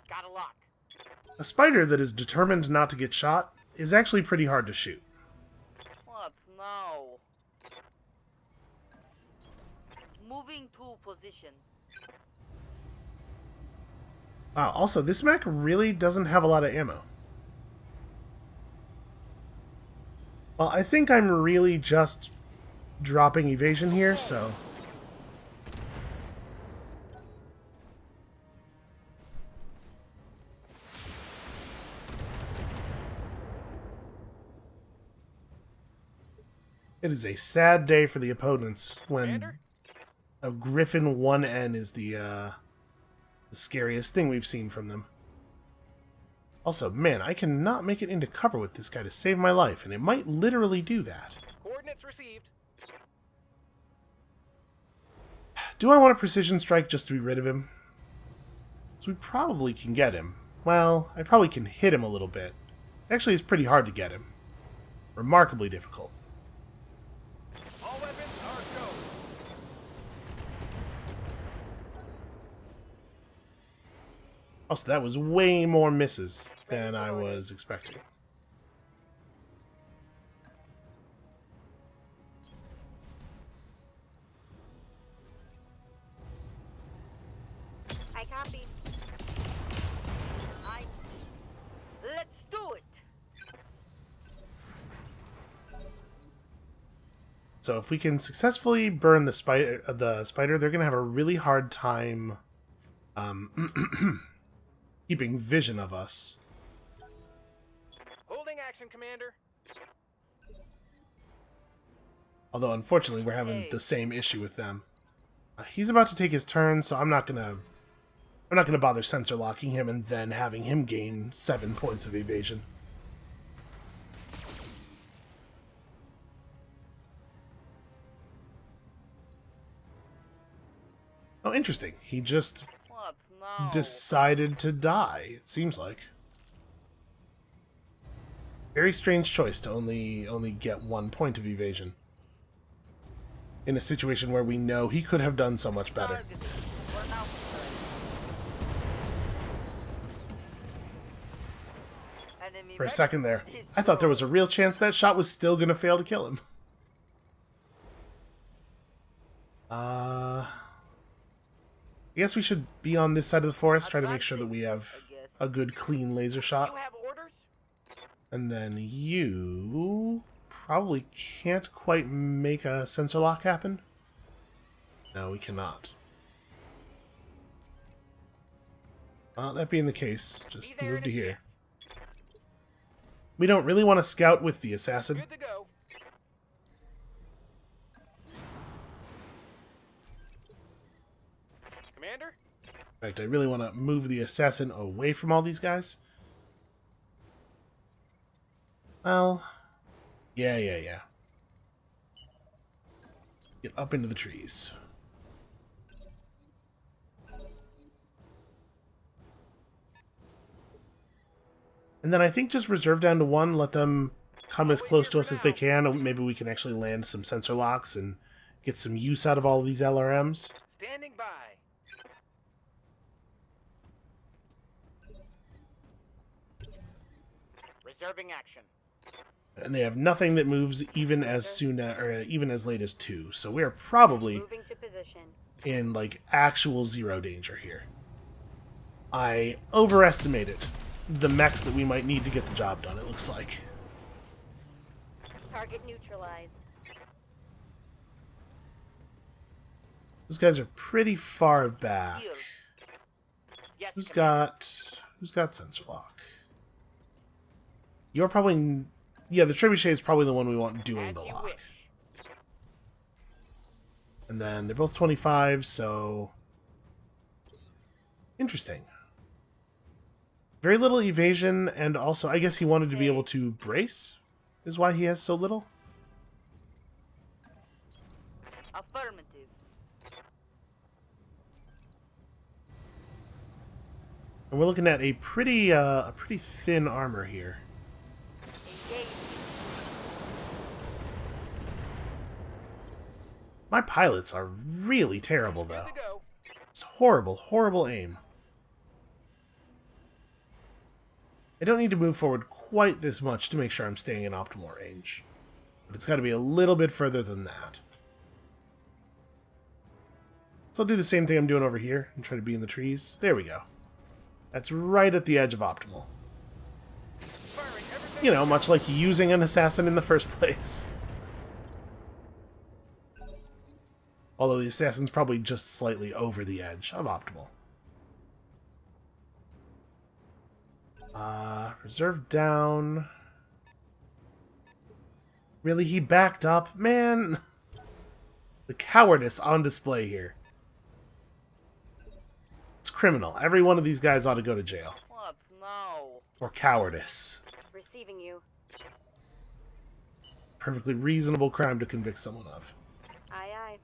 Got a lock. A spider that is determined not to get shot is actually pretty hard to shoot. What now? Moving to position. Wow, also, this mech really doesn't have a lot of ammo. Well, I think I'm really just dropping evasion here, so... It is a sad day for the opponents when Commander? a Griffin 1N is the scariest thing we've seen from them. Also, man, I cannot make it into cover with this guy to save my life, and it might literally do that. Coordinates received. Do I want a precision strike just to be rid of him? So we probably can get him. Well, I probably can hit him a little bit. Actually, it's pretty hard to get him. Remarkably difficult. All weapons are go. Oh, so that was way more misses than I was expecting. I copy. Let's do it. So if we can successfully burn the spider, they're going to have a really hard time keeping vision of us. Holding action, Commander. Although, unfortunately, we're having the same issue with them. He's about to take his turn, so I'm not gonna bother sensor locking him and then having him gain 7 points of evasion. Oh, interesting. He just What now? decided to die, it seems like. Very strange choice to only get 1 point of evasion. In a situation where we know he could have done so much better. Targeted. We're now Enemy For a mech second there, is I thought there was a low. real chance that shot was still going to fail to kill him. I guess we should be on this side of the forest, try to make sure that we have a good, clean laser shot. You have orders? And then you probably can't quite make a sensor lock happen. No, we cannot. Well, that being the case, just Be there move in to a here. We don't really want to scout with the assassin. Good to go. Commander? In fact, I really want to move the assassin away from all these guys. Well, yeah. Get up into the trees. And then I think just reserve down to 1, let them come as close to us as they can, and maybe we can actually land some sensor locks and get some use out of all of these LRMs. Standing by. Reserving action. And they have nothing that moves even as soon as, or even as late as 2, so we're probably Moving to position. in like actual zero danger here. I overestimated the mechs that we might need to get the job done, it looks like. Target neutralized. Those guys are pretty far back. Here. Yes, Who's Commander. got sensor lock? You're probably... Yeah, the trebuchet is probably the one we want doing As the you lock. wish. And then they're both 25, so... Interesting. Very little evasion, and also, I guess he wanted to be able to brace, is why he has so little. Affirmative. And we're looking at a pretty thin armor here. Engage. My pilots are really terrible, though. Good to go. It's horrible, horrible aim. I don't need to move forward quite this much to make sure I'm staying in optimal range. But it's got to be a little bit further than that. So I'll do the same thing I'm doing over here and try to be in the trees. There we go. That's right at the edge of optimal. Firing everything. You know, much like using an assassin in the first place. Although the assassin's probably just slightly over the edge of optimal. Reserve down. Really, he backed up? Man! The cowardice on display here. It's criminal. Every one of these guys ought to go to jail. What now? For cowardice. Receiving you. Perfectly reasonable crime to convict someone of. Aye, aye.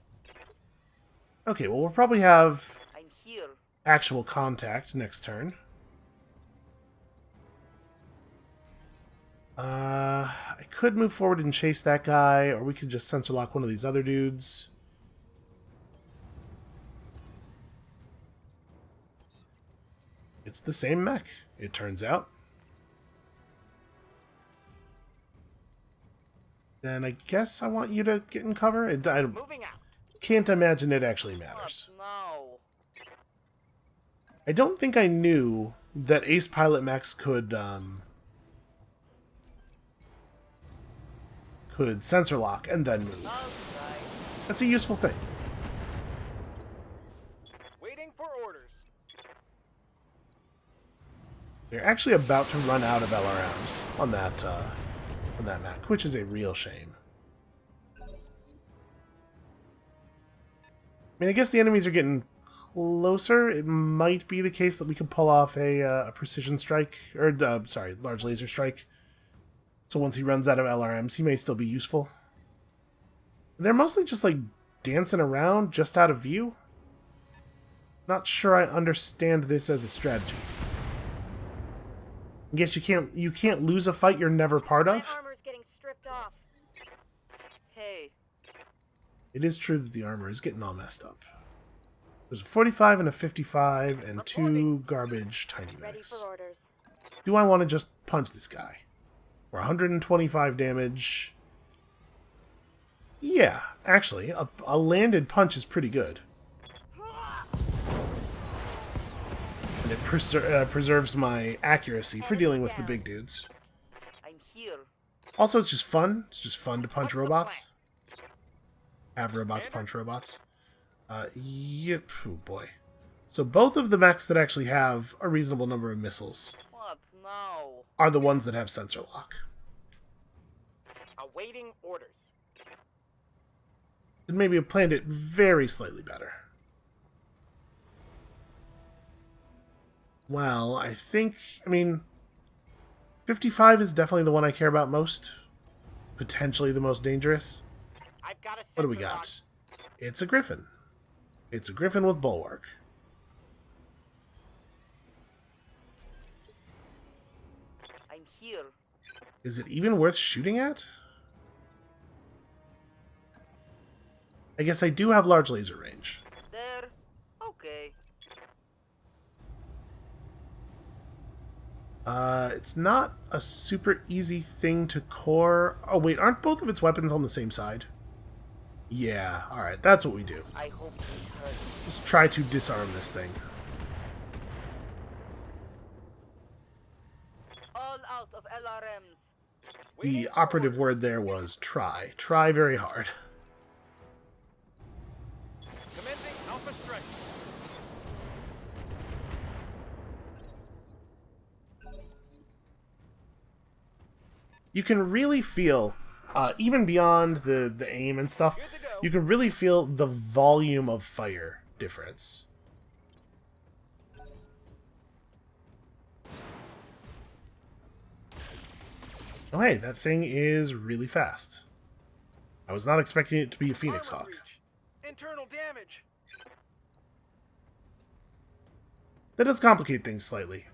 Okay, well, we'll probably have I'm here. actual contact next turn. I could move forward and chase that guy, or we could just sensor lock one of these other dudes. It's the same mech, it turns out. Then I guess I want you to get in cover. I Moving out. can't imagine it actually matters. What now? I don't think I knew that Ace Pilot mechs could sensor lock and then move. Outside. That's a useful thing. Waiting for orders. We're actually about to run out of LRMs on that mech, which is a real shame. I mean, I guess the enemies are getting closer. It might be the case that we could pull off a precision strike, or sorry, large laser strike. So once he runs out of LRMs, he may still be useful. They're mostly just like dancing around, just out of view. Not sure I understand this as a strategy. I guess you can't lose a fight you're never part My of. armor's getting stripped off. Hey. It is true that the armor is getting all messed up. There's a 45 and a 55 and two garbage tiny Ready mechs. for orders. Do I want to just punch this guy? For 125 damage. Yeah, actually, a landed punch is pretty good. And it preserves my accuracy for dealing with the big dudes. I'm here. Also, it's just fun. It's just fun to punch robots. Have robots punch robots. Yep. Oh boy. So both of the mechs that actually have a reasonable number of missiles What now? are the ones that have sensor lock. Awaiting orders. And maybe have planned it very slightly better. Well, I mean, 55 is definitely the one I care about most. Potentially the most dangerous. I've got a What do we sensor got? It's a Griffin. It's a Griffin with Bulwark. I'm here. Is it even worth shooting at? I guess I do have large laser range. There. Okay. It's not a super easy thing to core. Oh wait, aren't both of its weapons on the same side? Yeah, alright, that's what we do. I hope this hurts. Just try to disarm this thing. All out of LRMs. The operative word there was try. Try very hard. Commencing you can really feel, even beyond the aim and stuff, Good to go. you can really feel the volume of fire difference. Oh hey, that thing is really fast. I was not expecting it to be a Phoenix Armor Hawk. breach. Internal damage. That does complicate things slightly.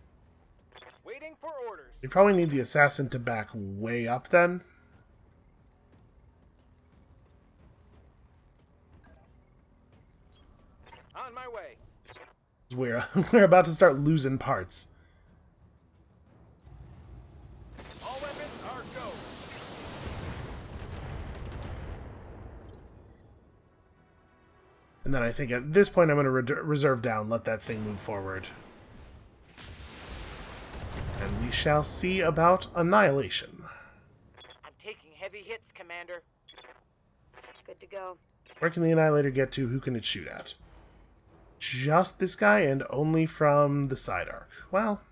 Waiting for orders. We probably need the assassin to back way up then. On my way. We're about to start losing parts. All weapons are go. And then I think at this point I'm going to reserve down, let that thing move forward. And we shall see about annihilation. I'm taking heavy hits, Commander. Good to go. Where can the Annihilator get to? Who can it shoot at? Just this guy, and only from the side arc. Well,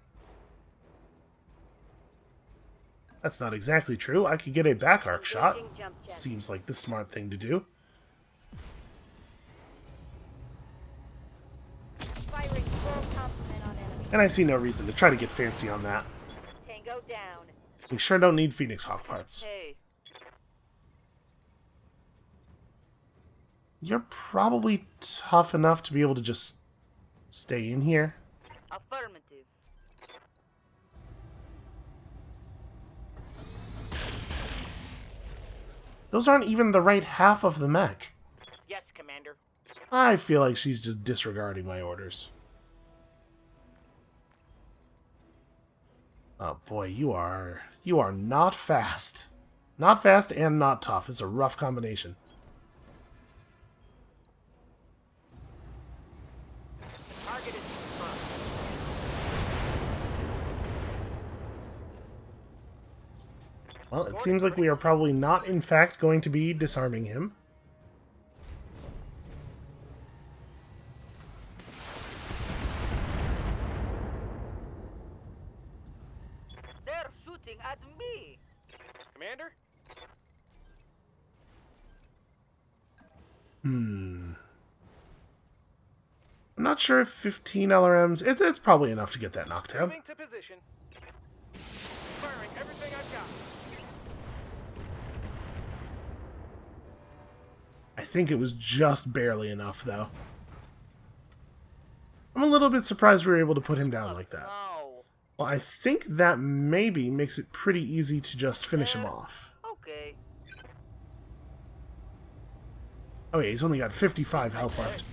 that's not exactly true. I could get a back arc shot. Seems like the smart thing to do. Firing full complement on enemy. And I see no reason to try to get fancy on that. Tango down. We sure don't need Phoenix Hawk parts. Hey. You're probably tough enough to be able to just stay in here. Affirmative. Those aren't even the right half of the mech. Yes, Commander. I feel like she's just disregarding my orders. Oh boy, you are not fast. Not fast and not tough. It's a rough combination. Target is confirmed. Well, it seems like we are probably not, in fact, going to be disarming him. They're shooting at me. Commander? I'm not sure if 15 LRMs... It's probably enough to get that knocked down. Moving to position. Firing everything I've got. I think it was just barely enough, though. I'm a little bit surprised we were able to put him down like that. No. Well, I think that maybe makes it pretty easy to just finish him off. Okay. Oh yeah, he's only got 55 health left.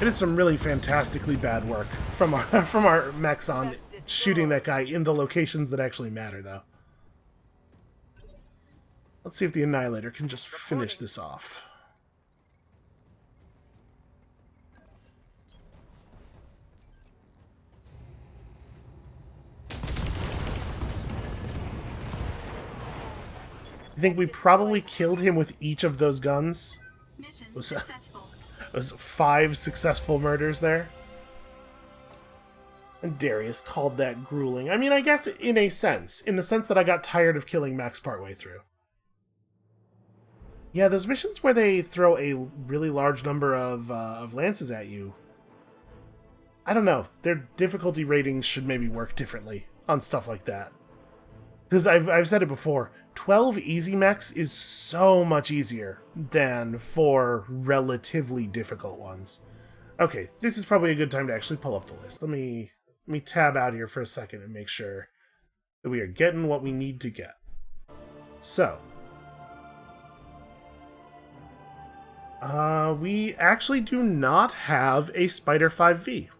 It is some really fantastically bad work from our mechs on shooting that guy in the locations that actually matter, though. Let's see if the Annihilator can just finish this off. I think we probably killed him with each of those guns. Mission Was, successful. was 5 successful murders there. And Darius called that grueling. I mean, I guess in a sense. In the sense that I got tired of killing Max partway through. Yeah, those missions where they throw a really large number of lances at you, I don't know. Their difficulty ratings should maybe work differently on stuff like that. Because I've said it before, 12 easy mechs is so much easier than 4 relatively difficult ones. Okay, this is probably a good time to actually pull up the list. Let me tab out here for a second and make sure that we are getting what we need to get. So, we actually do not have a Spider 5V.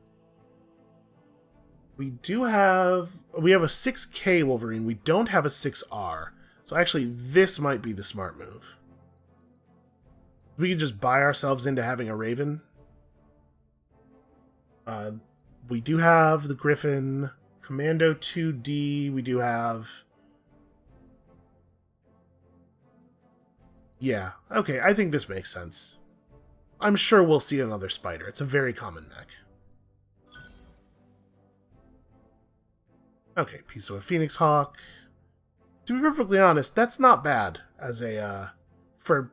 We have a 6K Wolverine. We don't have a 6R. So actually, this might be the smart move. We could just buy ourselves into having a Raven. We do have the Griffin, Commando 2D. We do have... Yeah, okay, I think this makes sense. I'm sure we'll see another Spider. It's a very common mech. Okay, piece of a Phoenix Hawk. to be perfectly honest, that's not bad as a for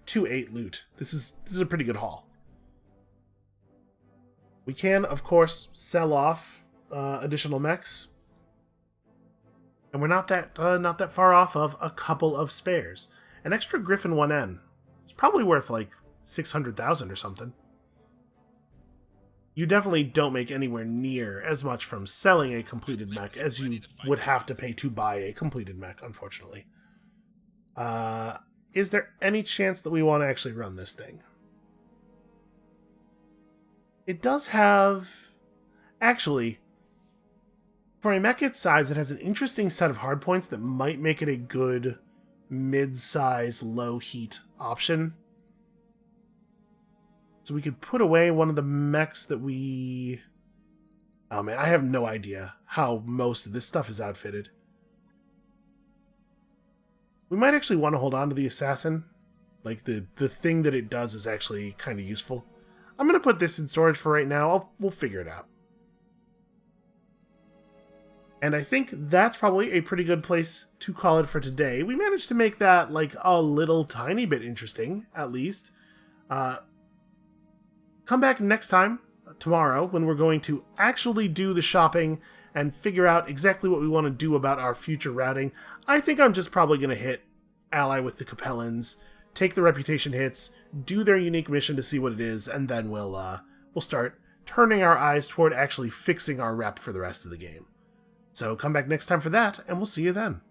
2-8 loot. This is a pretty good haul. We can, of course, sell off additional mechs, and we're not that far off of a couple of spares. An extra Griffin 1N is probably worth like 600,000 or something. You definitely don't make anywhere near as much from selling a completed mech as you would have to pay to buy a completed mech, unfortunately. Is there any chance that we want to actually run this thing? It does have... Actually, for a mech its size, it has an interesting set of hardpoints that might make it a good mid-size, low-heat option. So we could put away one of the mechs that we... Oh man, I have no idea how most of this stuff is outfitted. We might actually want to hold on to the assassin. Like, the thing that it does is actually kind of useful. I'm going to put this in storage for right now. We'll figure it out. And I think that's probably a pretty good place to call it for today. We managed to make that, like, a little tiny bit interesting, at least. Come back next time, tomorrow, when we're going to actually do the shopping and figure out exactly what we want to do about our future routing. I think I'm just probably going to hit ally with the Capellans, take the reputation hits, do their unique mission to see what it is, and then we'll start turning our eyes toward actually fixing our rep for the rest of the game. So come back next time for that, and we'll see you then.